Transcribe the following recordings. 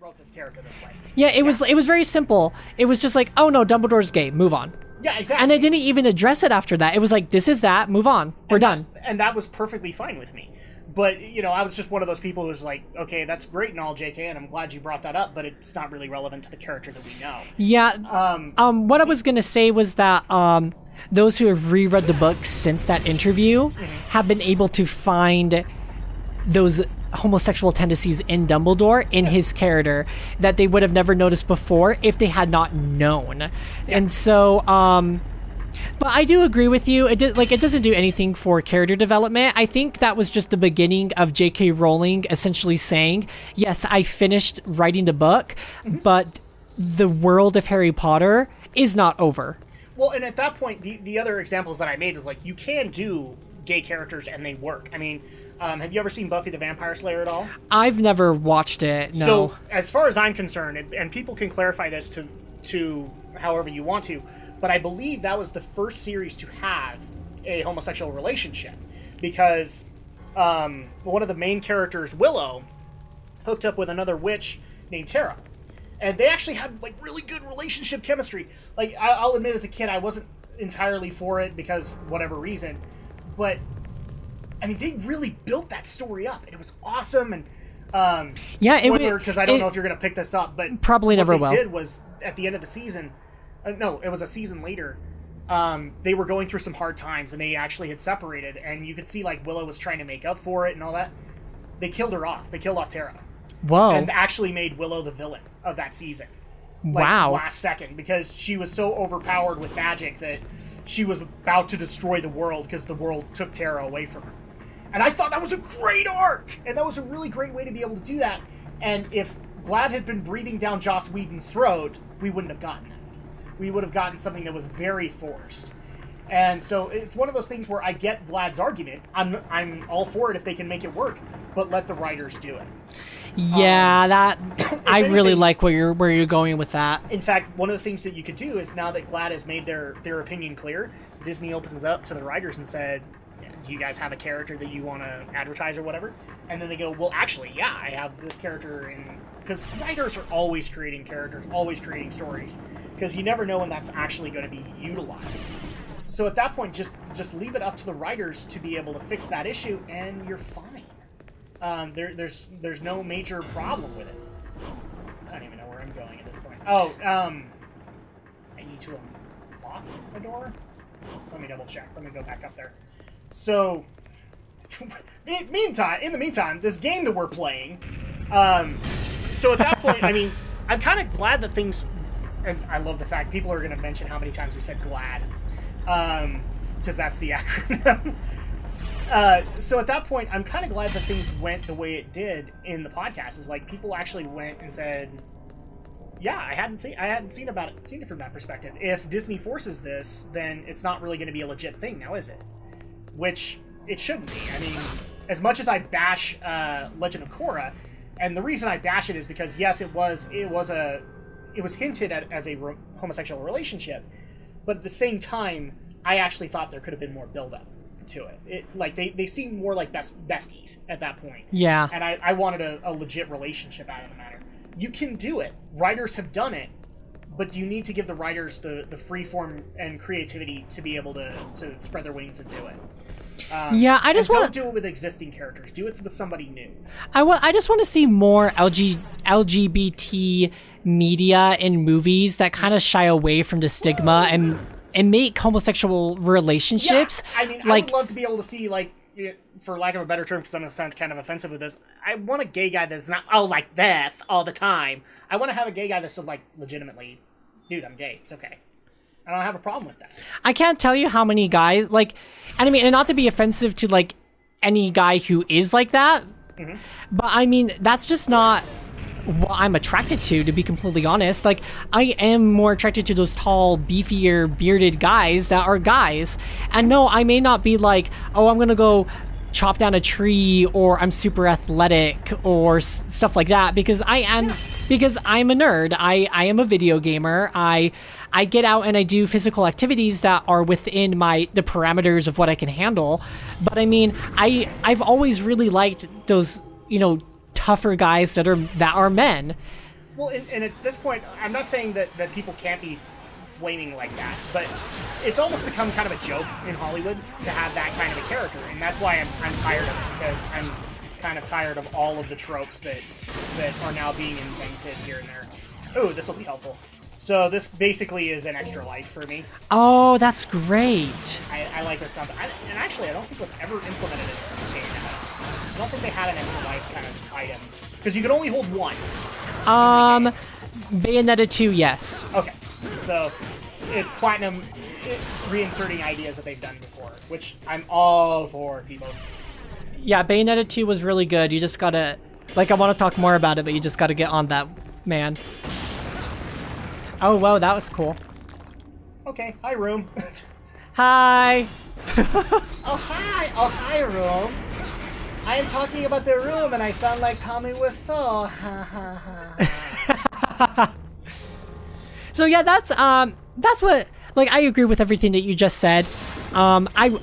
wrote this character this way. Yeah, it was very simple. It was just like, oh no, Dumbledore's gay, move on. Yeah, exactly. And they didn't even address it after that. It was like, this is that, move on, we're done. And that was perfectly fine with me. But, you know, I was just one of those people who was like, okay, that's great and all, JK, and I'm glad you brought that up, but it's not really relevant to the character that we know. Yeah. What I was going to say was that those who have reread the book since that interview have been able to find those homosexual tendencies in Dumbledore, in his character, that they would have never noticed before if they had not known. Yeah. And so... but I do agree with you. It doesn't do anything for character development. I think that was just the beginning of J.K. Rowling essentially saying, yes, I finished writing the book, but the world of Harry Potter is not over. Well, and at that point, the other examples that I made is like, you can do gay characters and they work. I mean, have you ever seen Buffy the Vampire Slayer at all? I've never watched it, no. So, as far as I'm concerned, and people can clarify this to however you want to, but I believe that was the first series to have a homosexual relationship, because one of the main characters, Willow, hooked up with another witch named Tara, and they actually had like really good relationship chemistry. Like, I'll admit, as a kid, I wasn't entirely for it because whatever reason, but I mean, they really built that story up, and it was awesome. And spoiler, because I don't know if you're going to pick this up, but probably never will. What they did was at the end of the season. No, it was a season later. They were going through some hard times, and they actually had separated. And you could see like Willow was trying to make up for it and all that. They killed her off. They killed off Tara. Whoa! And actually made Willow the villain of that season. Like, wow! Last second, because she was so overpowered with magic that she was about to destroy the world because the world took Tara away from her. And I thought that was a great arc, and that was a really great way to be able to do that. And if Glad had been breathing down Joss Whedon's throat, we wouldn't have gotten that. We would have gotten something that was very forced. And so it's one of those things where I get Vlad's argument. I'm all for it if they can make it work, but let the writers do it. Yeah, that I really like where you're going with that. In fact, one of the things that you could do is, now that Glad has made their opinion clear, Disney opens up to the writers and said, do you guys have a character that you want to advertise or whatever? And then they go, well, actually, yeah, I have this character in... Because writers are always creating characters, always creating stories, because you never know when that's actually going to be utilized. So at that point, just leave it up to the writers to be able to fix that issue, and you're fine. There's no major problem with it. I don't even know where I'm going at this point. Oh, I need to unlock the door? Let me double check. Let me go back up there. So, in the meantime, this game that we're playing, so at that point, I mean, I'm kind of glad that things, and I love the fact people are going to mention how many times we said glad, because that's the acronym. So at that point, I'm kind of glad that things went the way it did in the podcast. Is like, people actually went and said, yeah, I hadn't seen it from that perspective. If Disney forces this, then it's not really going to be a legit thing now, is it? Which it shouldn't be. I mean, as much as I bash Legend of Korra, and the reason I bash it is because, yes, it was hinted at as a homosexual relationship, but at the same time, I actually thought there could have been more build-up to it. They seemed more like besties at that point. Yeah. And I wanted a legit relationship out of the matter. You can do it. Writers have done it, but you need to give the writers the free form and creativity to be able to spread their wings and do it. I just don't do it with existing characters. Do it with somebody new. I just want to see more LGBT media in movies that kind of shy away from the stigma and make homosexual relationships. Yeah, I mean, I would love to be able to see, like, for lack of a better term, because I'm going to sound kind of offensive with this, I want a gay guy that's not, like that all the time. I want to have a gay guy that's just, like, legitimately, dude, I'm gay. It's okay. I don't have a problem with that. I can't tell you how many guys, like, and I mean, and not to be offensive to, like, any guy who is like that, but I mean, that's just not what I'm attracted to be completely honest. Like, I am more attracted to those tall, beefier, bearded guys that are guys. And no, I may not be like, oh, I'm gonna go chop down a tree, or I'm super athletic, or stuff like that, because I'm a nerd. I am a video gamer. I get out and I do physical activities that are within the parameters of what I can handle. But I mean, I've always really liked those, tougher guys that are men. Well, and at this point, I'm not saying that people can't be flaming like that, but it's almost become kind of a joke in Hollywood to have that kind of a character, and that's why I'm tired of it, because I'm kind of tired of all of the tropes that are now being invented here and there. Oh, this will be helpful. So this basically is an extra life for me. Oh, that's great. I like this stuff. And actually, I don't think it was ever implemented in Bayonetta. I don't think they had an extra life kind of item. Because you can only hold one. Bayonetta 2, yes. Okay. So it's Platinum reinserting ideas that they've done before, which I'm all for, people. Yeah, Bayonetta 2 was really good. You just gotta... Like, I want to talk more about it, but you just gotta get on that, man. Oh, wow, that was cool. Okay, hi, room. Hi! Oh, hi! Oh, hi, room. I am talking about the room, and I sound like Tommy Wiseau. So yeah, that's what, like, I agree with everything that you just said. I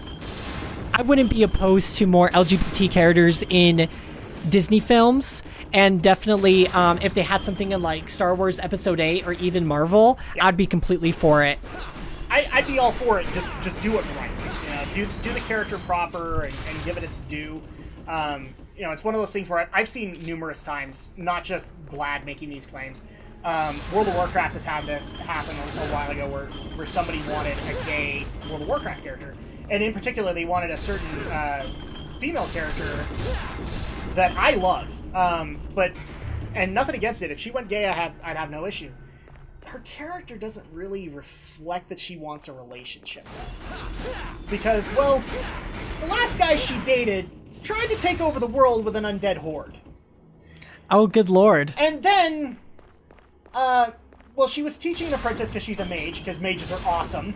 wouldn't be opposed to more LGBT characters in Disney films, and definitely if they had something in like Star Wars Episode 8 or even Marvel, yeah. I'd be completely for it. I'd be all for it. Just do it right. You know, do the character proper and give it its due. You know, it's one of those things where I've seen numerous times, not just Glad making these claims. World of Warcraft has had this happen a while ago where somebody wanted a gay World of Warcraft character. And in particular, they wanted a certain female character that I love. And nothing against it. If she went gay, I'd have no issue. Her character doesn't really reflect that she wants a relationship. Because, well, the last guy she dated tried to take over the world with an undead horde. Oh, good lord. And then, well, she was teaching an apprentice because she's a mage, because mages are awesome.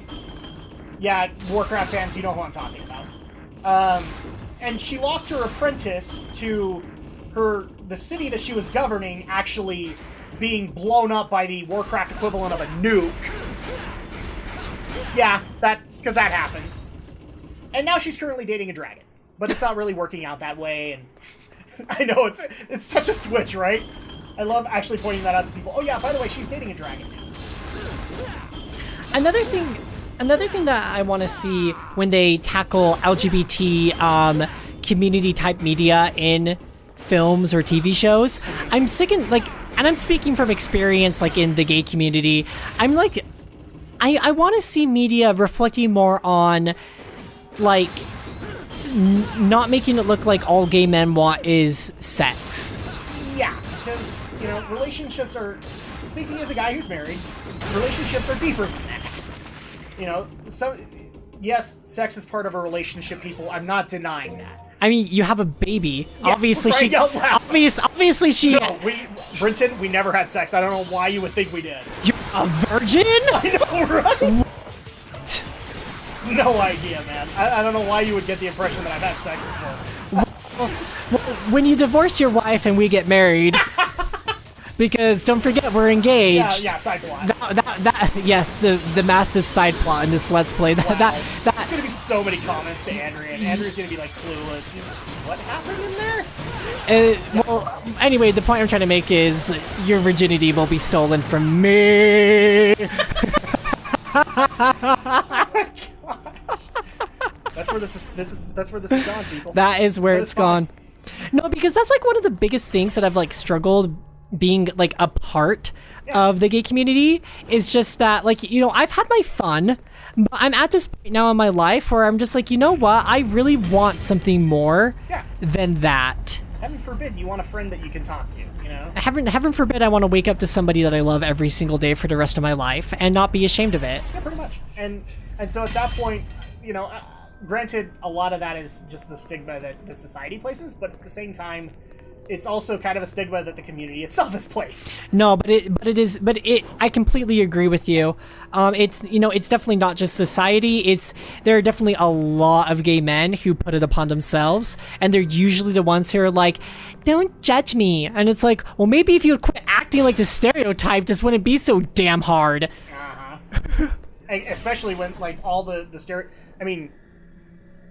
Yeah, Warcraft fans, you know who I'm talking about. And she lost her apprentice to the city that she was governing actually being blown up by the Warcraft equivalent of a nuke. Yeah, because that happens. And now she's currently dating a dragon. But it's not really working out that way, and I know it's such a switch, right? I love actually pointing that out to people. Oh yeah, by the way, she's dating a dragon. Another thing that I want to see when they tackle LGBT community type media in films or TV shows, I'm sick and like, and I'm speaking from experience, like in the gay community. I'm like, I want to see media reflecting more on, like, not making it look like all gay men want is sex. Yeah, because, you know, relationships are, speaking as a guy who's married, relationships are deeper than that. You know, so, yes, sex is part of a relationship, people. I'm not denying that. I mean, you have a baby. Yeah, obviously, she. Obviously, she. No, Brinton, we never had sex. I don't know why you would think we did. You're a virgin? I know, right? What? No idea, man. I don't know why you would get the impression that I've had sex before. Well, when you divorce your wife and we get married, because don't forget we're engaged. Yeah, side plot. Yes, the massive side plot in this Let's Play. Wow. There's gonna be so many comments to Andrea, and Andrea's gonna be like clueless. What happened in there? Well, anyway, the point I'm trying to make is your virginity will be stolen from me. That's where this is gone, people. That is where it's gone. No, because that's like one of the biggest things that I've like struggled being like a part of the gay community, is just that, like, you know, I've had my fun, but I'm at this point now in my life where I'm just like, you know what, I really want something more than that. Heaven forbid you want a friend that you can talk to, you know? Heaven forbid I want to wake up to somebody that I love every single day for the rest of my life and not be ashamed of it. Yeah, pretty much. And so at that point, you know, granted, a lot of that is just the stigma that society places, but at the same time, it's also kind of a stigma that the community itself has placed. No, but I completely agree with you. It's, you know, it's definitely not just society. There are definitely a lot of gay men who put it upon themselves, and they're usually the ones who are like, don't judge me. And it's like, well, maybe if you would quit acting like the stereotype, this wouldn't be so damn hard. Uh-huh. Especially when, like, all the I mean,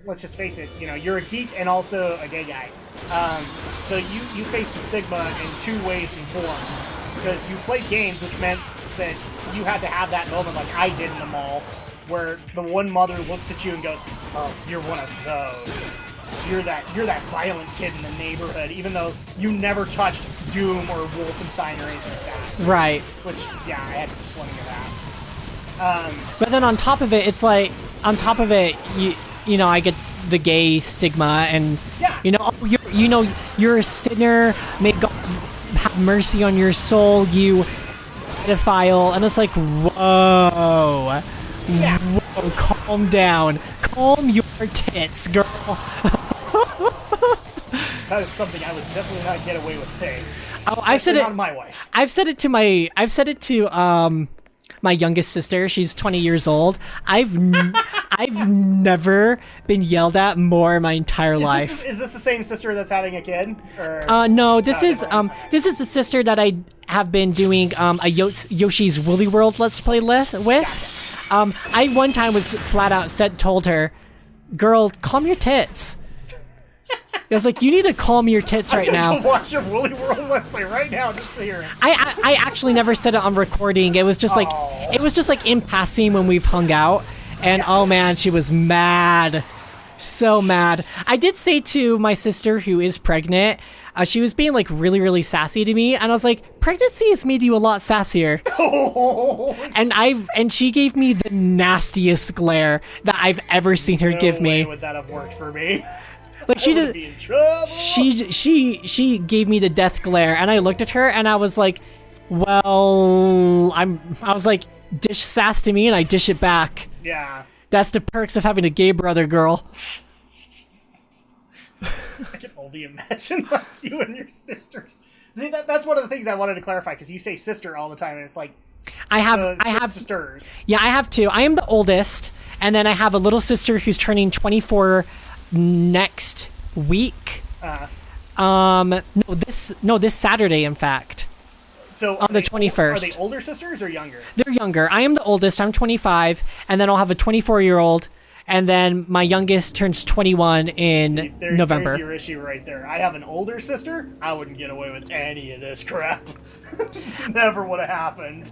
let's just face it, you know, you're a geek and also a gay guy. So you face the stigma in two ways and forms. because you played games, which meant that you had to have that moment, like I did in the mall, where the one mother looks at you and goes, "Oh, you're one of those. You're that violent kid in the neighborhood," even though you never touched Doom or Wolfenstein or anything like that. Right. Which, yeah, I had plenty of that. But then on top of it, it's like, you know, I get the gay stigma, and Yeah. you know, oh, you're a sinner. May God have mercy on your soul, you pedophile. And it's like, whoa, Yeah. whoa, calm down, calm your tits, girl. That is something I would definitely not get away with saying. Oh, I've said it. Not my wife. I've said it to my youngest sister. She's 20 years old. I've never been yelled at more in my entire life. Is this the same sister that's having a kid? Or? No, this is the sister that I have been doing a Yoshi's Woolly World Let's Play with. I one time was flat out told her, "Girl, calm your tits." I was like, "You need to calm your tits right now." Watch your Woolly World Let's Play right now just to hear it. I actually never said it on recording. It was just like in passing when we've hung out, and oh man, she was mad, so mad. I did say to my sister who is pregnant, she was being like really, really sassy to me, and I was like, "Pregnancy has made you a lot sassier." and she gave me the nastiest glare that I've ever seen her give me. No way would that have worked for me. Like she did. Be in trouble. She gave me the death glare, and I looked at her and I was like, "Well, I was like, dish sass to me, and I dish it back." Yeah. That's the perks of having a gay brother, girl. I can only imagine like you and your sisters. See, that's one of the things I wanted to clarify, because you say sister all the time, and it's like I have sisters. Yeah, I have two. I am the oldest, and then I have a little sister who's turning 24 next week. This Saturday, in fact. So on the 21st. Are they older sisters or younger? They're younger. I am the oldest. I'm 25, and then I'll have a 24-year-old, and then my youngest turns 21 in November. There's your issue right there. I have an older sister. I wouldn't get away with any of this crap. Never would have happened.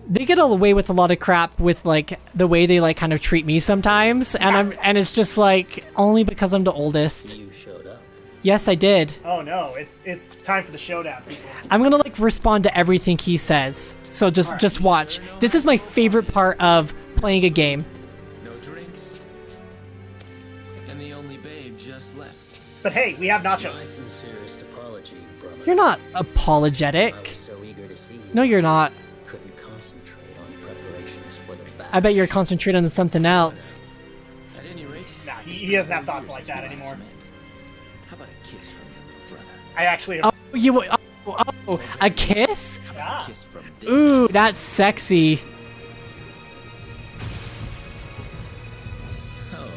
They get away with a lot of crap with like the way they like kind of treat me sometimes, and it's just like only because I'm the oldest. You showed up. Yes, I did. Oh no, it's time for the showdown, people. I'm gonna like respond to everything he says. So just watch. This is my favorite part of playing a game. No drinks. And the only babe just left. But hey, we have My nachos. sincerest apology, brother. You're not apologetic. I was so eager to see you. No, you're not. Couldn't concentrate on preparations for the battle. I bet you're concentrating on something else. At any rate, Nah, he doesn't have thoughts like that anymore. How about a kiss from your little brother? I actually. A kiss? Yeah. Kiss from this. Ooh, that's sexy. So,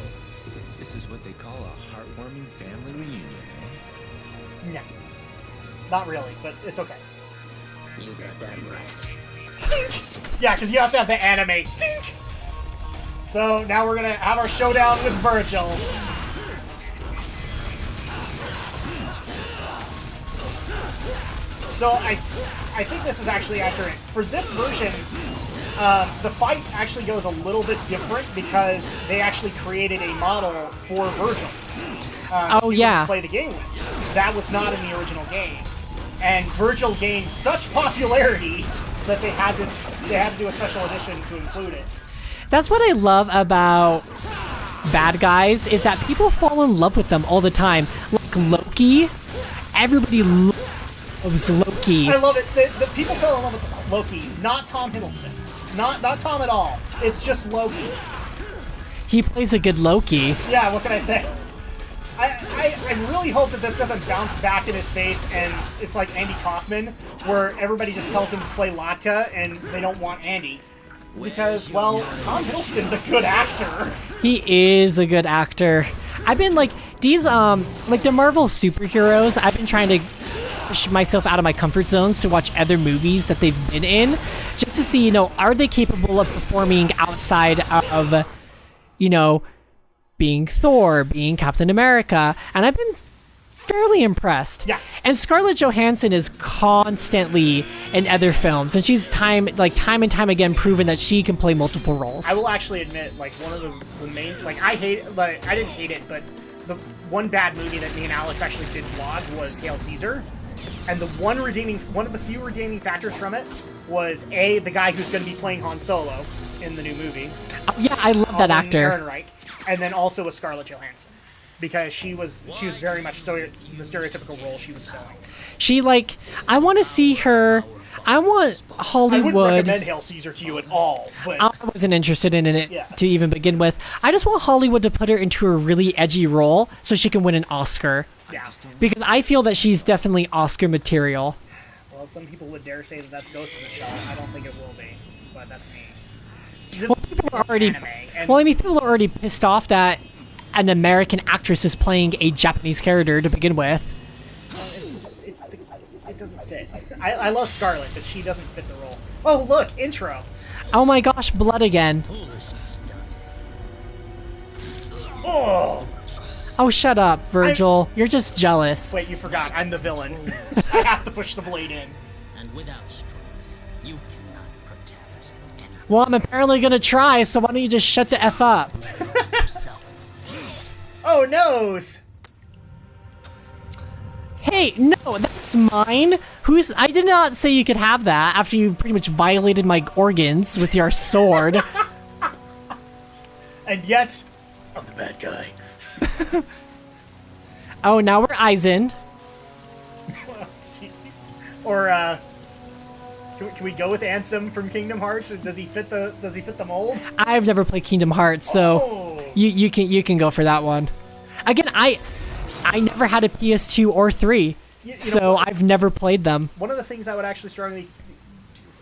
this is what they call a heartwarming family reunion, eh? No, not really, but it's okay. You got that right. Yeah, because you have to have the anime. Dink! So now we're gonna have our showdown with Virgil. So I think this is actually accurate. For this version, the fight actually goes a little bit different because they actually created a model for Virgil. Oh, to yeah. play the game with. That was not in the original game. And Virgil gained such popularity that they had to do a special edition to include it. That's what I love about bad guys, is that people fall in love with them all the time. Like Loki, everybody loves Loki. I love it. The people fell in love with Loki, not Tom Hiddleston. Not Tom at all. It's just Loki. He plays a good Loki. Yeah, what can I say? I really hope that this doesn't bounce back in his face and it's like Andy Kaufman, where everybody just tells him to play Latka and they don't want Andy. Because, well, Tom Hiddleston's a good actor. He is a good actor. I've been like, these, like the Marvel superheroes, I've been trying to push myself out of my comfort zones to watch other movies that they've been in, just to see, are they capable of performing outside of, being Thor, being Captain America, and I've been fairly impressed. Yeah. And Scarlett Johansson is constantly in other films, and she's time and time again proven that she can play multiple roles. I will actually admit, like, one of the main, like, I didn't hate it, but the one bad movie that me and Alex actually did vlog was Hail Caesar. And one of the few redeeming factors from it was the guy who's going to be playing Han Solo in the new movie. Oh, yeah, I love that actor. Ehrenreich, and then also with Scarlett Johansson, because she was very much so the stereotypical role she was filling. She I want to see her. I want Hollywood. I wouldn't recommend Hail Caesar to you at all, but I wasn't interested in it to even begin with. I just want Hollywood to put her into a really edgy role so she can win an Oscar. yeah. Because I feel that she's definitely Oscar material. Well, some people would dare say that that's Ghost in the Shell. I don't think it will be, but that's me. Well, people are already. Anime, and Well, I mean, people are already pissed off that an American actress is playing a Japanese character to begin with. it doesn't fit. I love Scarlett, but she doesn't fit the role. Oh, look, intro. Oh my gosh, blood again. Oh, Oh, shut up, Virgil. You're just jealous. wait, you forgot. I'm the villain. I have to push the blade in. And without strength, you cannot protect anyone Well, I'm apparently gonna try, so why don't you just shut the F up? yourself. Oh, nose. Hey, no, that's mine. I did not say you could have that after you pretty much violated my organs with your sword. And yet, I'm the bad guy. Oh, now we're Eisen. Jeez. Or can we go with Ansem from Kingdom Hearts? Does he fit the mold? I've never played Kingdom Hearts, so Oh. you can go for that one. Again, I never had a PS2 or 3, You know so what? I've never played them. One of the things I would actually strongly,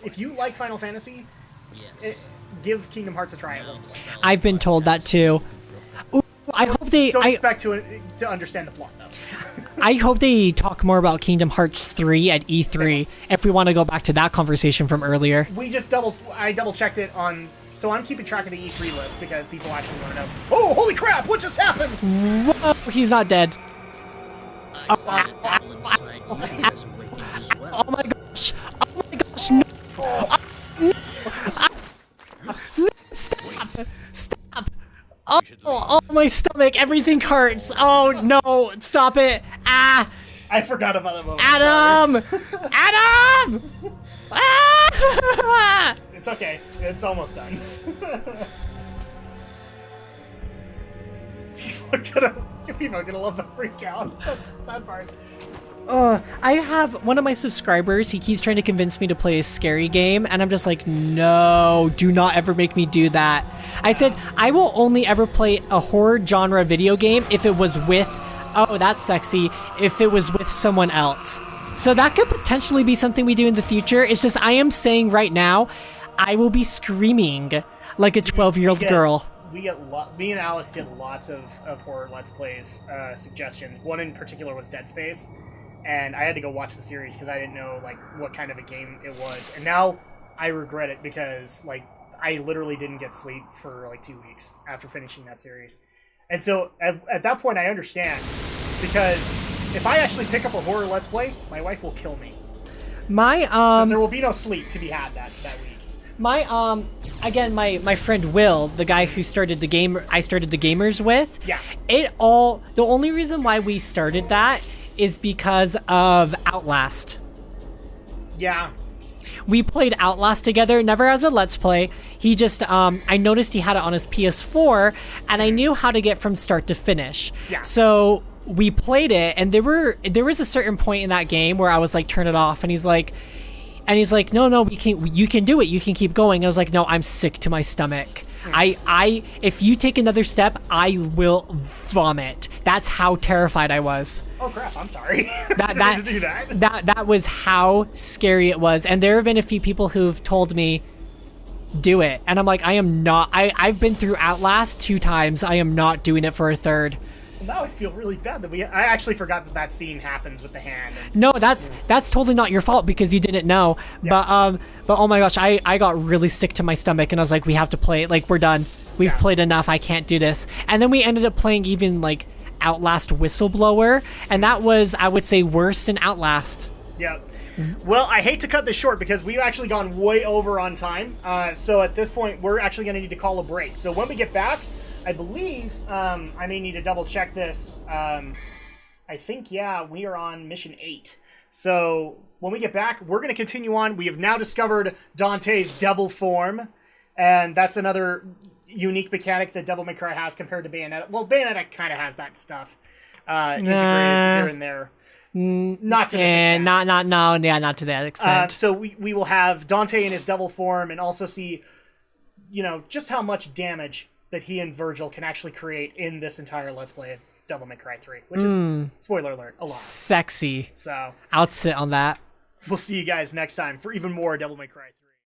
if you like Final Fantasy, Yes. give Kingdom Hearts a try. It will. I've been told that too. Ooh, I hope Don't expect to understand the plot though. I hope they talk more about Kingdom Hearts 3 at E3 if we want to go back to that conversation from earlier. I double checked it on. So I'm keeping track of the E3 list because people actually want to know. Oh, holy crap! What just happened? Whoa, he's not dead. I see the devil inside you has awakened as well. Oh my gosh! Oh my gosh! No! No! Stop! Stop! Oh, my stomach! Everything hurts! Oh no! Stop it! Ah! I forgot about that moment. Adam! Adam! Ah! Sorry. It's okay. It's almost done. People are gonna love the freak out. That's the sad part. I have one of my subscribers, he keeps trying to convince me to play a scary game, and I'm just like, no, do not ever make me do that. I said, I will only ever play a horror genre video game if it was with, oh, that's sexy, if it was with someone else. So that could potentially be something we do in the future. It's just, I am saying right now, I will be screaming like a 12-year-old girl. Me and Alex get lots of horror Let's Plays suggestions. One in particular was Dead Space, and I had to go watch the series because I didn't know like what kind of a game it was. And now I regret it because like I literally didn't get sleep for like 2 weeks after finishing that series. And so at that point I understand, because if I actually pick up a horror Let's Play, my wife will kill me. There will be no sleep to be had that week. Again, my friend Will, the guy who started the game I started the gamers with. Yeah. The only reason why we started that is because of Outlast. Yeah. We played Outlast together, never as a Let's Play. He just, I noticed he had it on his PS4, and I knew how to get from start to finish. Yeah. So we played it, and there was a certain point in that game where I was like, turn it off, and he's like, no, you can do it, you can keep going. And I was like, no, I'm sick to my stomach. If you take another step, I will vomit. That's how terrified I was. Oh crap! I'm sorry. I didn't do that. That was how scary it was. And there have been a few people who've told me, do it. And I'm like, I am not. I've been through Outlast 2 times. I am not doing it for a third. Well, now I feel really bad that I actually forgot that scene happens with the hand. No, that's totally not your fault because you didn't know. Yeah. But oh my gosh, I got really sick to my stomach, and I was like, we have to play it. Like, we're done. We've played enough. I can't do this. And then we ended up playing even like Outlast whistleblower, and that was, I would say, worse than Outlast. Yeah. Well, I hate to cut this short because we've actually gone way over on time. So at this point, we're actually going to need to call a break. So when we get back, I believe I may need to double check this. I think, yeah, we are on mission 8. So when we get back, we're going to continue on. We have now discovered Dante's devil form, and that's another unique mechanic that Devil May Cry has compared to Bayonetta. Well, Bayonetta kind of has that stuff integrated here and there. Not to this extent. Not to that extent. So we will have Dante in his devil form and also see, just how much damage that he and Virgil can actually create in this entire Let's Play of Devil May Cry 3, which is, spoiler alert, a lot. Sexy. So I'll sit on that. We'll see you guys next time for even more Devil May Cry 3.